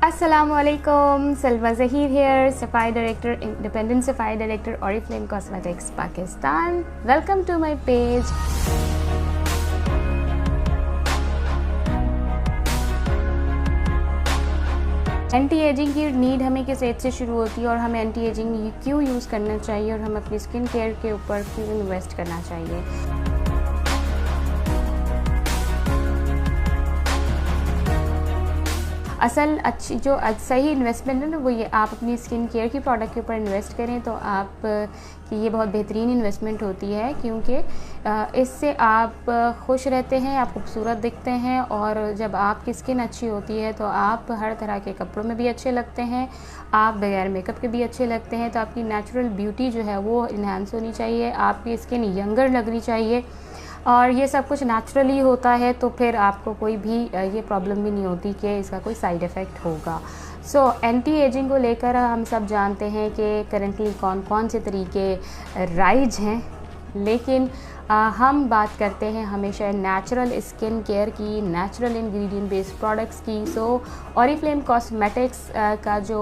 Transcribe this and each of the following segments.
Assalamualaikum, Salma Zahir here, Sapphire Director, Independent Sapphire Director, Oriflame Cosmetics, Pakistan. Welcome to my page. Anti ageing की need हमें किस as से शुरू होती है और हमें एंटी एजिंग क्यों यूज़ करना चाहिए और हमें अपनी स्किन केयर के ऊपर क्यों इन्वेस्ट करना चाहिए। असल अच्छी जो सही इन्वेस्टमेंट है ना वो ये आप अपनी स्किन केयर की प्रोडक्ट के ऊपर इन्वेस्ट करें तो आप कि ये बहुत बेहतरीन इन्वेस्टमेंट होती है, क्योंकि इससे आप खुश रहते हैं, आप खूबसूरत दिखते हैं और जब आपकी स्किन अच्छी होती है तो आप हर तरह के कपड़ों में भी अच्छे लगते हैं, आप बगैर मेकअप के भी अच्छे लगते हैं। तो आपकी नेचुरल ब्यूटी जो है वो इन्हांस होनी चाहिए, आपकी स्किन यंगर लगनी चाहिए और ये सब कुछ नेचुरली होता है तो फिर आपको कोई भी ये प्रॉब्लम भी नहीं होती कि इसका कोई साइड इफ़ेक्ट होगा। एंटी एजिंग को लेकर हम सब जानते हैं कि करंटली कौन कौन से तरीके राइज हैं, लेकिन हम बात करते हैं हमेशा नेचुरल स्किन केयर की, नेचुरल इंग्रेडिएंट बेस्ड प्रोडक्ट्स की। ऑरिफ्लेम कॉस्मेटिक्स का जो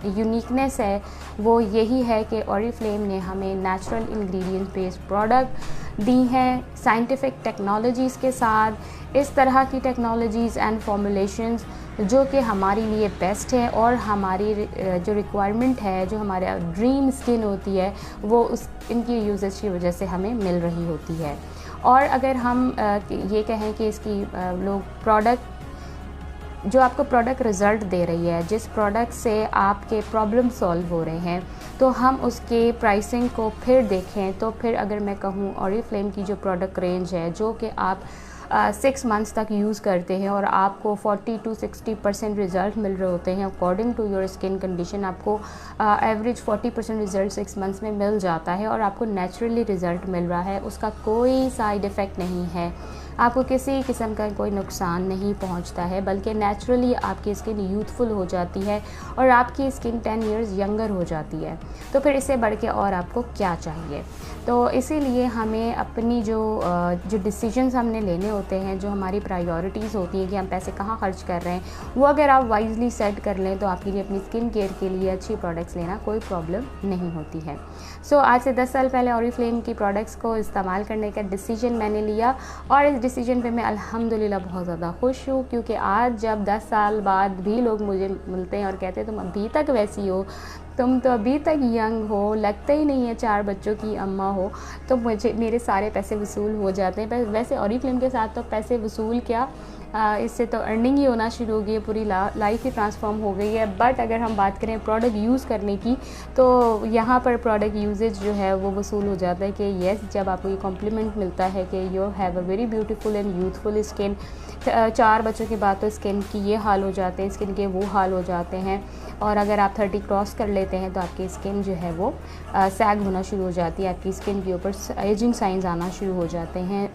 यूनिकनेस है वो यही है कि ऑरिफ्लेम ने हमें नेचुरल इंग्रेडिएंट बेस्ड प्रोडक्ट दी हैं साइंटिफिक टेक्नोलॉजीज़ के साथ, इस तरह की टेक्नोलॉजीज़ एंड फॉर्मुलेशंस जो कि हमारे लिए बेस्ट है और हमारी जो रिक्वायरमेंट है, जो हमारा ड्रीम स्किन होती है वो उस इनकी यूजेज की वजह से हमें मिल रही होती है। और अगर हम ये कहें कि इसकी लोग प्रोडक्ट जो आपको प्रोडक्ट रिज़ल्ट दे रही है, जिस प्रोडक्ट से आपके प्रॉब्लम सॉल्व हो रहे हैं, तो हम उसके प्राइसिंग को फिर देखें तो फिर अगर मैं कहूँ ऑरिफ्लेम की जो प्रोडक्ट रेंज है जो कि आप 6 मंथ्स तक यूज़ करते हैं और आपको 40 to 60% रिज़ल्ट मिल रहे होते हैं according to your skin condition. आपको एवरेज 40% रिज़ल्ट 6 मंथ्स में मिल जाता है और आपको नेचुरली रिज़ल्ट मिल रहा है, उसका कोई साइड इफ़ेक्ट नहीं है, आपको किसी किस्म का कोई नुकसान नहीं पहुंचता है, बल्कि नेचुरली आपकी स्किन यूथफुल हो जाती है और आपकी स्किन 10 इयर्स यंगर हो जाती है। तो फिर इससे बढ़ के और आपको क्या चाहिए। तो इसीलिए हमें अपनी जो डिसीजंस हमने लेने होते हैं, जो हमारी प्रायोरिटीज़ होती हैं कि हम पैसे कहाँ खर्च कर रहे हैं, वो अगर आप वाइजली सेट कर लें तो आपके लिए अपनी स्किन केयर के लिए अच्छी प्रोडक्ट्स लेना कोई प्रॉब्लम नहीं होती है। आज से 10 साल पहले ऑरिफ्लेम की प्रोडक्ट्स को इस्तेमाल करने का डिसीजन मैंने लिया और इस डिसीजन पे मैं अल्हम्दुलिल्लाह बहुत ज़्यादा खुश हूँ, क्योंकि आज जब 10 साल बाद भी लोग मुझे मिलते हैं और कहते हैं तुम अभी तक वैसी हो, तुम तो अभी तक यंग हो, लगता ही नहीं है 4 बच्चों की अम्मा हो, तो मेरे सारे पैसे वसूल हो जाते हैं। वैसे ऑरिफ्लेम के साथ तो पैसे वसूल क्या, इससे तो अर्निंग ही होना शुरू हो गई है, पूरी लाइफ ही ट्रांसफॉर्म हो गई है। बट अगर हम बात करें प्रोडक्ट यूज़ करने की तो यहाँ पर प्रोडक्ट यूजेज जो है वो वसूल हो जाता है कि येस, जब आपको ये कॉम्प्लीमेंट मिलता है कि you have a very beautiful and youthful skin, 4 बच्चों के बाद तो स्किन की ये हाल हो जाते हैं, स्किन के वो हाल हो जाते हैं, और अगर आप 30 क्रॉस कर लेते हैं तो आपकी स्किन जो है वो सैग होना शुरू हो जाती है, आपकी स्किन के ऊपर एजिंग साइंस आना शुरू हो जाते हैं।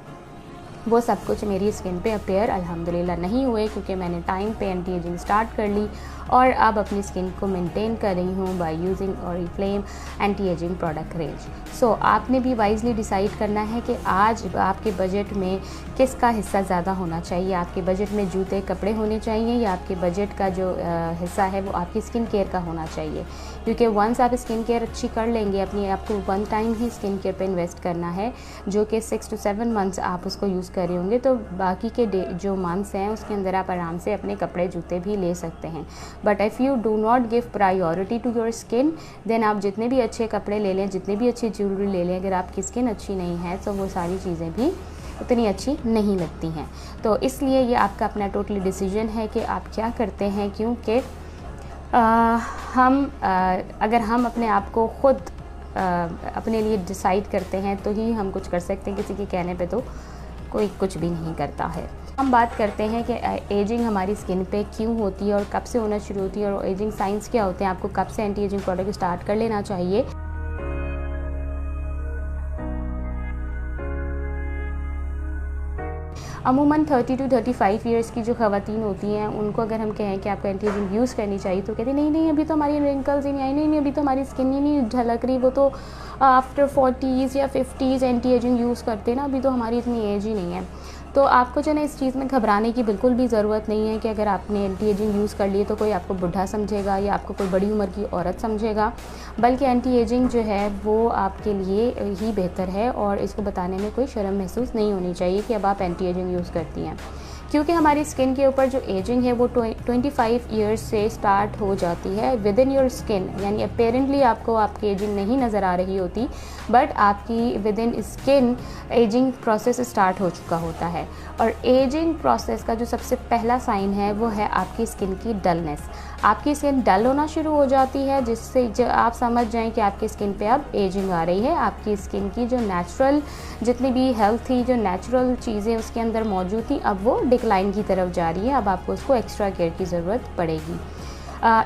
वो सब कुछ मेरी स्किन पे अपेयर अल्हम्दुलिल्लाह नहीं हुए, क्योंकि मैंने टाइम पे एंटी एजिंग स्टार्ट कर ली और अब अपनी स्किन को मेंटेन कर रही हूँ by using Oriflame anti ageing product range. आपने भी वाइजली डिसाइड करना है कि आज आपके बजट में किसका हिस्सा ज़्यादा होना चाहिए। आपके बजट में जूते कपड़े होने चाहिए या आपके बजट का जो हिस्सा है वो आपकी स्किन केयर का होना चाहिए, क्योंकि वंस आप स्किन केयर अच्छी कर लेंगे, आपको 1 टाइम ही स्किन केयर पे इन्वेस्ट करना है, जो कि 6 to 7 मंथ्स आप उसको यूज़ कर रहे होंगे, तो बाकी के जो मंथ्स हैं उसके अंदर आप आराम से अपने कपड़े जूते भी ले सकते हैं। But if you do not give priority to your skin, then आप जितने भी अच्छे कपड़े ले लें, जितने भी अच्छी ज्वेलरी ले लें, अगर आपकी स्किन अच्छी नहीं है तो वो सारी चीज़ें भी उतनी अच्छी नहीं लगती हैं। तो इसलिए ये आपका अपना टोटली डिसीजन है कि आप क्या करते हैं, क्योंकि अगर हम अपने आप को खुद अपने लिए डिसाइड करते हैं तो ही हम कुछ कर सकते हैं, किसी के कहने पे तो कोई कुछ भी नहीं करता है। हम बात करते हैं कि एजिंग हमारी स्किन पे क्यों होती है और कब से होना शुरू होती है और एजिंग साइंस क्या होते हैं, आपको कब से एंटी एजिंग प्रोडक्ट स्टार्ट कर लेना चाहिए। अमूमन 30 to 35 ईयर्स की जो ख़वातीन होती हैं उनको अगर हम कहें कि आपको एंटी एजिंग यूज़ करनी चाहिए तो कहते हैं नहीं अभी तो हमारी रिंकल्स ही नहीं आई, नहीं अभी तो हमारी स्किन ही नहीं झलक रही, वो तो आफ्टर 40s या 50s एंटी एजिंग यूज़ करते हैं ना, अभी तो हमारी इतनी एज ही नहीं है। तो आपको जो है इस चीज़ में घबराने की बिल्कुल भी ज़रूरत नहीं है कि अगर आपने एंटी एजिंग यूज़ कर लिए तो कोई आपको बुढ़ा समझेगा या आपको कोई बड़ी उम्र की औरत समझेगा, बल्कि एंटी एजिंग जो है वो आपके लिए ही बेहतर है और इसको बताने में कोई शर्म महसूस नहीं होनी चाहिए कि अब आप एंटी एजिंग यूज़ करती हैं, क्योंकि हमारी स्किन के ऊपर जो एजिंग है वो 25 ईयर्स से स्टार्ट हो जाती है विद इन योर स्किन। यानी अपेरेंटली आपको आपकी एजिंग नहीं नज़र आ रही होती, बट आपकी with in skin ageing process start हो चुका होता है। और एजिंग प्रोसेस का जो सबसे पहला साइन है वो है आपकी स्किन की डलनेस। आपकी स्किन डल होना शुरू हो जाती है, जिससे आप समझ जाएं कि आपकी स्किन पे अब एजिंग आ रही है। आपकी स्किन की जो नेचुरल जितनी भी हेल्थ थी, जो नेचुरल चीज़ें उसके अंदर मौजूद थी, अब वो डिक्लाइन की तरफ जा रही है। अब आपको उसको एक्स्ट्रा केयर की ज़रूरत पड़ेगी।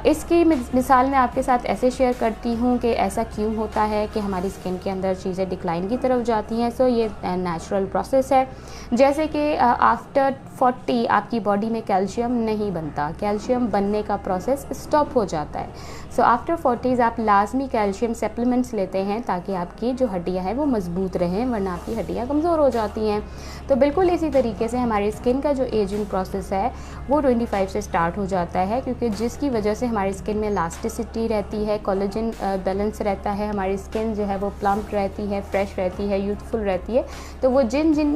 इसकी मिसाल मैं आपके साथ ऐसे शेयर करती हूँ कि ऐसा क्यों होता है कि हमारी स्किन के अंदर चीज़ें डिक्लाइन की तरफ जाती हैं। सो ये नेचुरल प्रोसेस है। जैसे कि आफ्टर 40 आपकी बॉडी में कैल्शियम नहीं बनता, कैल्शियम बनने का प्रोसेस स्टॉप हो जाता है। सो आफ्टर 40s आप लाजमी कैल्शियम सप्लीमेंट्स लेते हैं ताकि आपकी जो हड्डियाँ हैं वो मजबूत रहें, वरना आपकी हड्डियाँ कमज़ोर हो जाती हैं। तो बिल्कुल इसी तरीके से हमारी स्किन का जो एजिंग प्रोसेस है वो 25 से स्टार्ट हो जाता है, क्योंकि जिसकी वजह से हमारी स्किन में इलास्टिसिटी रहती है, कोलेजन बैलेंस रहता है, हमारी स्किन जो है वो प्लम्प रहती है, फ्रेश रहती है, यूथफुल रहती है। तो वो जिन जिन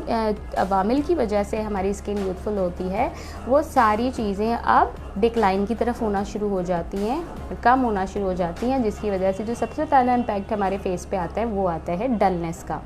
अवामिल की वजह से हमारी स्किन यूथफुल होती है, वो सारी चीज़ें अब डिक्लाइन की तरफ होना शुरू हो जाती हैं, कम होना शुरू हो जाती हैं, जिसकी वजह से जो सबसे पहला इम्पैक्ट हमारे फेस पे आता है वो आता है डलनेस का।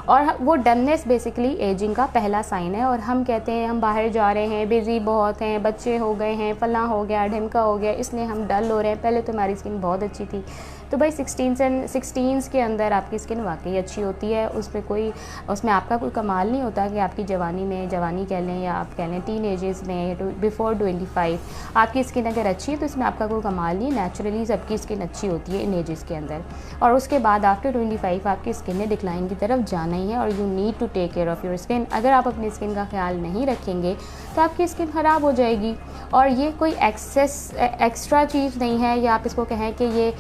और वो डलनेस बेसिकली एजिंग का पहला साइन है। और हम कहते हैं हम बाहर जा रहे हैं, बिज़ी बहुत हैं, बच्चे हो गए हैं, फलां हो गया, ढिमका हो गया, इसलिए हम डल हो रहे हैं। पहले तो हमारी स्किन बहुत अच्छी थी। तो भाई 16 के अंदर आपकी स्किन वाकई अच्छी होती है, उसमें आपका कोई कमाल नहीं होता कि आपकी जवानी कह लें या आप कह लें टीन एजेस में बिफोर 25 आपकी स्किन अगर अच्छी है तो इसमें आपका कोई कमाल नहीं। नेचुरली सबकी स्किन अच्छी होती है इन एजेस के अंदर। और उसके बाद आफ्टर 25 आपकी स्किन ने डिक्लाइन की तरफ जाना ही है और you need to take care of your skin. अगर आप अपनी स्किन का ख्याल नहीं रखेंगे तो आपकी स्किन ख़राब हो जाएगी। और ये कोई एक्स्ट्रा चीज़ नहीं है, या आप इसको कहें कि ये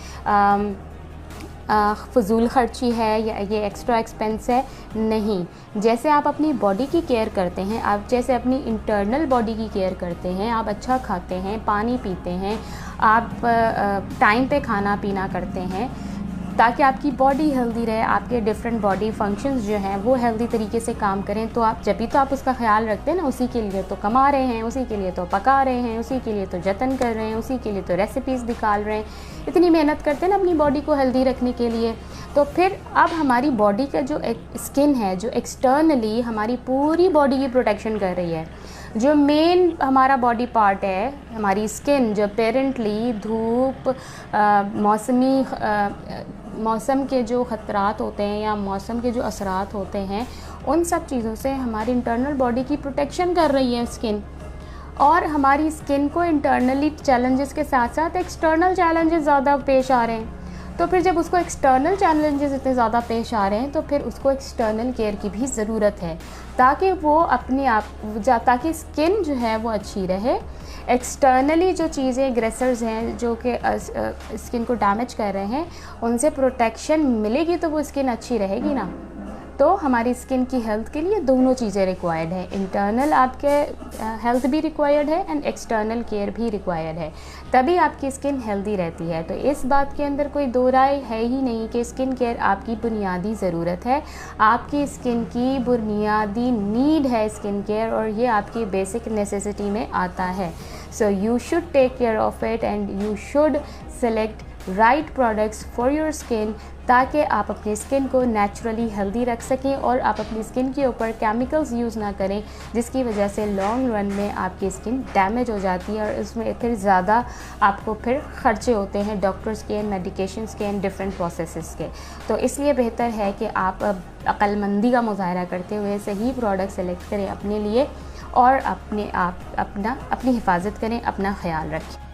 फ़जूल ख़र्ची है या ये एक्स्ट्रा एक्सपेंस है, नहीं। जैसे आप अपनी बॉडी की केयर करते हैं, आप जैसे अपनी इंटरनल बॉडी की केयर करते हैं, आप अच्छा खाते हैं, पानी पीते हैं, आप टाइम पे खाना पीना करते हैं ताकि आपकी बॉडी हेल्दी रहे, आपके डिफरेंट बॉडी फंक्शंस जो हैं वो हेल्दी तरीके से काम करें, तो आप जब भी तो आप उसका ख्याल रखते हैं ना, उसी के लिए तो कमा रहे हैं, उसी के लिए तो पका रहे हैं, उसी के लिए तो जतन कर रहे हैं, उसी के लिए तो रेसिपीज़ निकाल रहे हैं, इतनी मेहनत करते हैं ना अपनी बॉडी को हेल्दी रखने के लिए। तो फिर अब हमारी बॉडी का जो स्किन है, जो एक्सटर्नली हमारी पूरी बॉडी की प्रोटेक्शन कर रही है, जो मेन हमारा बॉडी पार्ट है हमारी स्किन, जो अपेरेंटली धूप, मौसम के जो ख़तरात होते हैं या मौसम के जो असरात होते हैं, उन सब चीज़ों से हमारी इंटरनल बॉडी की प्रोटेक्शन कर रही है स्किन। और हमारी स्किन को इंटरनली चैलेंजेस के साथ साथ एक्सटर्नल चैलेंजेस ज़्यादा पेश आ रहे हैं। तो फिर जब उसको एक्सटर्नल चैलेंजेस इतने ज़्यादा पेश आ रहे हैं तो फिर उसको एक्सटर्नल केयर की भी ज़रूरत है, ताकि वो अपने आप ताकि स्किन जो है वो अच्छी रहे। एक्सटर्नली जो चीज़ें एग्रेसर्स हैं जो कि स्किन को डैमेज कर रहे हैं, उनसे प्रोटेक्शन मिलेगी तो वो स्किन अच्छी रहेगी ना। तो हमारी स्किन की हेल्थ के लिए दोनों चीज़ें रिक्वायर्ड है, इंटरनल आपके हेल्थ भी रिक्वायर्ड है एंड एक्सटर्नल केयर भी रिक्वायर्ड है, तभी आपकी स्किन हेल्दी रहती है। तो इस बात के अंदर कोई दो राय है ही नहीं कि स्किन केयर आपकी बुनियादी ज़रूरत है, आपकी स्किन की बुनियादी नीड है स्किन केयर, और ये आपकी बेसिक नेसेसिटी में आता है। So you should take care of it and you should select right products for your skin, ताकि आप अपनी स्किन को नेचुरली हेल्दी रख सकें और आप अपनी स्किन के ऊपर केमिकल्स यूज़ ना करें, जिसकी वजह से लॉन्ग रन में आपकी स्किन डैमेज हो जाती है और उसमें फिर ज़्यादा आपको फिर ख़र्चे होते हैं डॉक्टर्स के, मेडिकेशंस के एंड डिफरेंट प्रोसेसेस के। तो इसलिए बेहतर है कि आप अक्लमंदी का मुजाहरा करते हुए सही प्रोडक्ट सेलेक्ट करें अपने लिए और अपनी हिफाजत करें, अपना ख्याल रखें।